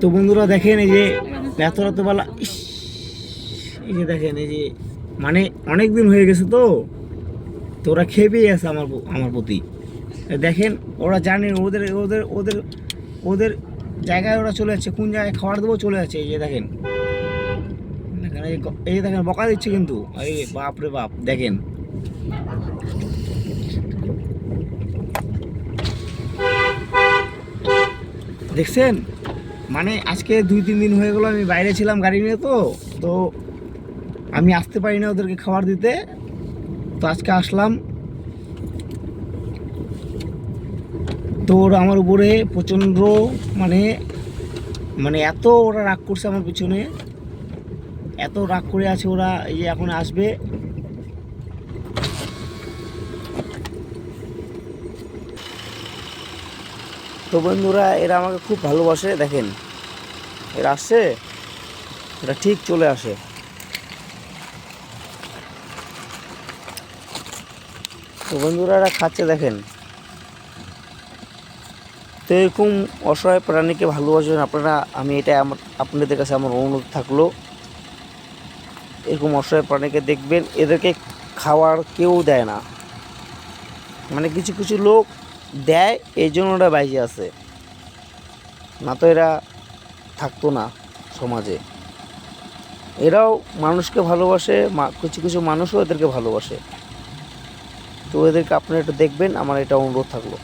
তো বন্ধুরা দেখেন এই যে এত রাতবেলা এই যে দেখেন এই যে মানে অনেক দিন হয়ে গেছে তো তো ওরা খেপেই আছে আমার আমার প্রতি। দেখেন ওরা জানে ওদের ওদের ওদের ওদের জায়গায় ওরা চলে যাচ্ছে, কোন জায়গায় খাবার দেবো চলে যাচ্ছে। এই যে দেখেন দেখেন এই যে দেখেন বকা দিচ্ছে কিন্তু, এই বাপ রে বাপ দেখেন। দেখছেন মানে আজকে 2-3 দিন হয়ে গেলো আমি বাইরে ছিলাম গাড়ি নিয়ে, তো তো আমি আসতে পারি না ওদেরকে খাবার দিতে। তো আজকে আসলাম, তো ওরা আমার উপরে প্রচণ্ড মানে মানে এত ওরা রাগ করছে আমার পিছনে, এত রাগ করে আছে ওরা। এই যে এখন আসবে। তো বন্ধুরা এরা আমাকে খুব ভালোবাসে, দেখেন এরা আসছে, এরা ঠিক চলে আসে। তো বন্ধুরা এরা খাচ্ছে দেখেন। তো এরকম অসহায় প্রাণীকে ভালোবাসবেন আপনারা, আমি এটা আমার আপনাদের কাছে আমার অনুরোধ থাকলো। এরকম অসহায় প্রাণীকে দেখবেন, এদেরকে খাওয়ার কেউ দেয় না, মানে কিছু কিছু লোক দেয় এই জন্য ওরা বাইরে আছে, না তো এরা থাকতো না সমাজে। এরাও মানুষকে ভালোবাসে, কিছু কিছু মানুষও এদেরকে ভালোবাসে। তো এদেরকে আপনারা একটু দেখবেন, আমার এটা অনুরোধ থাকলো।